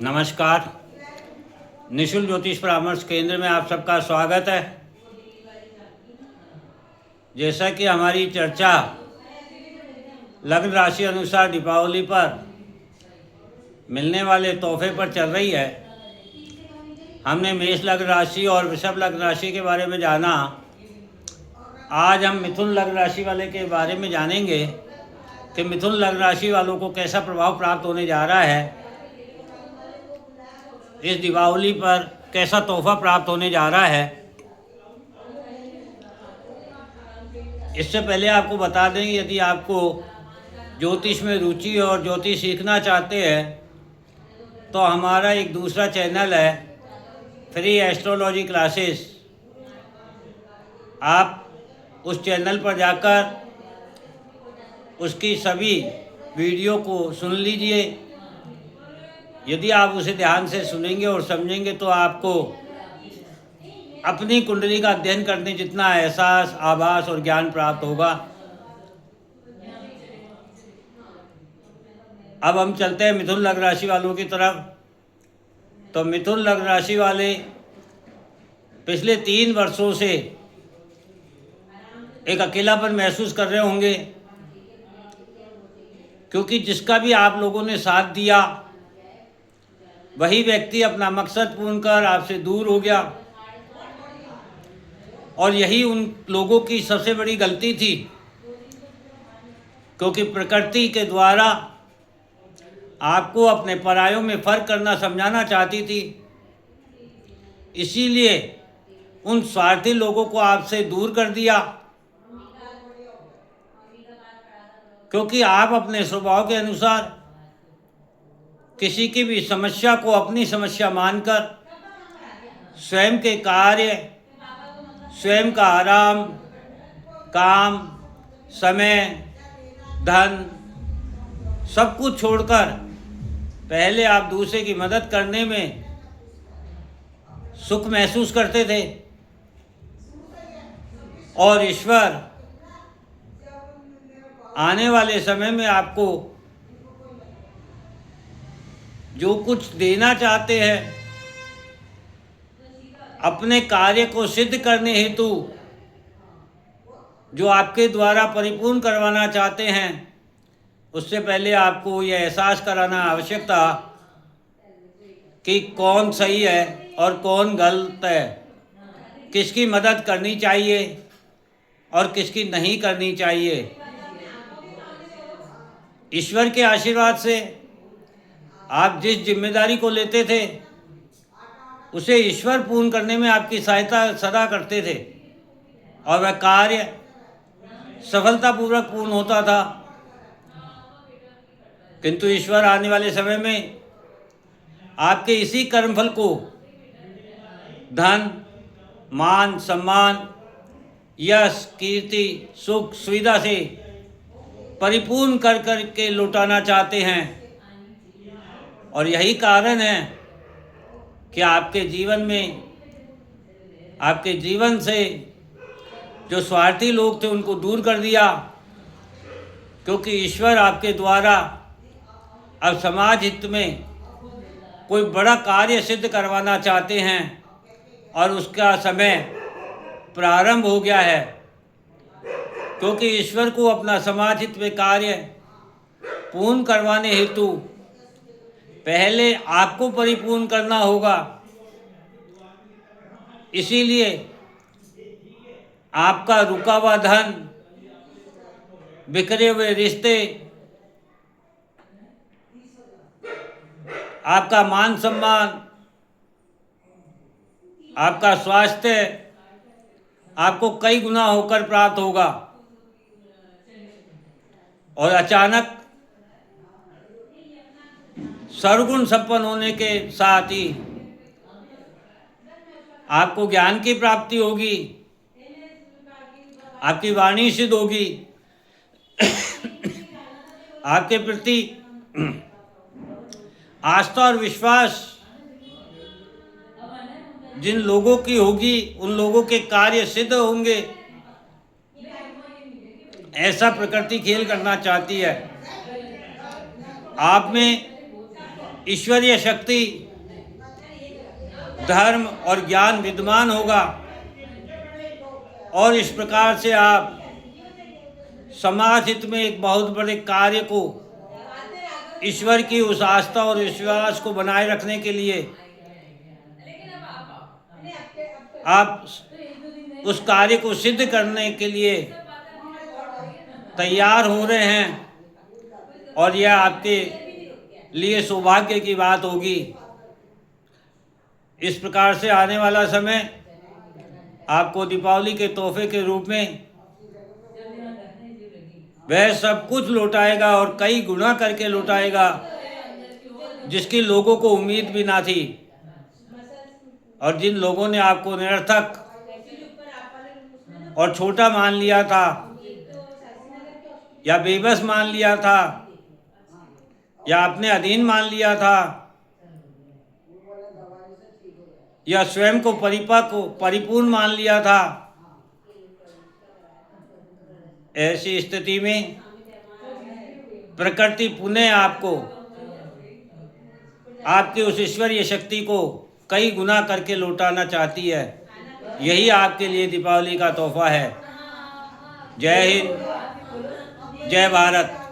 नमस्कार। निशुल्क ज्योतिष परामर्श केंद्र में आप सबका स्वागत है। जैसा कि हमारी चर्चा लग्न राशि अनुसार दीपावली पर मिलने वाले तोहफे पर चल रही है, हमने मेष लग्न राशि और वृषभ लग्न राशि के बारे में जाना। आज हम मिथुन लग्न राशि वाले के बारे में जानेंगे कि मिथुन लग्न राशि वालों को कैसा प्रभाव प्राप्त होने जा रहा है, इस दीपावली पर कैसा तोहफा प्राप्त होने जा रहा है। इससे पहले आपको बता दें, यदि आपको ज्योतिष में रुचि और ज्योतिष सीखना चाहते हैं तो हमारा एक दूसरा चैनल है फ्री एस्ट्रोलॉजी क्लासेस। आप उस चैनल पर जाकर उसकी सभी वीडियो को सुन लीजिए। यदि आप उसे ध्यान से सुनेंगे और समझेंगे तो आपको अपनी कुंडली का अध्ययन करने जितना एहसास, आभास और ज्ञान प्राप्त होगा। अब हम चलते हैं मिथुन लग्न राशि वालों की तरफ। तो मिथुन लग्न राशि वाले पिछले 3 वर्षों से एक अकेलापन महसूस कर रहे होंगे, क्योंकि जिसका भी आप लोगों ने साथ दिया वही व्यक्ति अपना मकसद पूर्ण कर आपसे दूर हो गया। और यही उन लोगों की सबसे बड़ी गलती थी, क्योंकि प्रकृति के द्वारा आपको अपने परायों में फर्क करना समझाना चाहती थी। इसीलिए उन स्वार्थी लोगों को आपसे दूर कर दिया, क्योंकि आप अपने स्वभाव के अनुसार किसी की भी समस्या को अपनी समस्या मानकर स्वयं के कार्य, स्वयं का आराम, काम, समय, धन सब कुछ छोड़कर पहले आप दूसरे की मदद करने में सुख महसूस करते थे। और ईश्वर आने वाले समय में आपको जो कुछ देना चाहते हैं, अपने कार्य को सिद्ध करने हेतु जो आपके द्वारा परिपूर्ण करवाना चाहते हैं, उससे पहले आपको यह एहसास कराना आवश्यक था कि कौन सही है और कौन गलत है, किसकी मदद करनी चाहिए और किसकी नहीं करनी चाहिए। ईश्वर के आशीर्वाद से आप जिस जिम्मेदारी को लेते थे उसे ईश्वर पूर्ण करने में आपकी सहायता सदा करते थे, और वह कार्य सफलतापूर्वक पूर्ण होता था। किंतु ईश्वर आने वाले समय में आपके इसी कर्मफल को धन, मान, सम्मान, यश, कीर्ति, सुख, सुविधा से परिपूर्ण कर कर के लौटाना चाहते हैं। और यही कारण है कि आपके जीवन से जो स्वार्थी लोग थे उनको दूर कर दिया, क्योंकि ईश्वर आपके द्वारा अब समाज हित में कोई बड़ा कार्य सिद्ध करवाना चाहते हैं और उसका समय प्रारंभ हो गया है। क्योंकि ईश्वर को अपना समाज हित में कार्य पूर्ण करवाने हेतु पहले आपको परिपूर्ण करना होगा। इसीलिए आपका रुका हुआ धन, बिखरे हुए रिश्ते, आपका मान सम्मान, आपका स्वास्थ्य आपको कई गुना होकर प्राप्त होगा। और अचानक सर्वगुण संपन्न होने के साथ ही आपको ज्ञान की प्राप्ति होगी, आपकी वाणी सिद्ध होगी, आपके प्रति आस्था और विश्वास जिन लोगों की होगी उन लोगों के कार्य सिद्ध होंगे। ऐसा प्रकृति खेल करना चाहती है। आप में ईश्वरीय शक्ति, धर्म और ज्ञान विद्यमान होगा और इस प्रकार से आप समाज हित में एक बहुत बड़े कार्य को, ईश्वर की उस आस्था और विश्वास को बनाए रखने के लिए आप उस कार्य को सिद्ध करने के लिए तैयार हो रहे हैं और यह आपके लिए सौभाग्य की बात होगी। इस प्रकार से आने वाला समय आपको दीपावली के तोहफे के रूप में वह सब कुछ लौटाएगा और कई गुना करके लौटाएगा, जिसकी लोगों को उम्मीद भी ना थी। और जिन लोगों ने आपको निरर्थक और छोटा मान लिया था या बेबस मान लिया था या अपने अधीन मान लिया था या स्वयं को परिपक्व परिपूर्ण मान लिया था, ऐसी स्थिति में प्रकृति पुनः आपको आपकी उस ईश्वरीय शक्ति को कई गुना करके लौटाना चाहती है। यही आपके लिए दीपावली का तोहफा है। जय हिंद, जय भारत।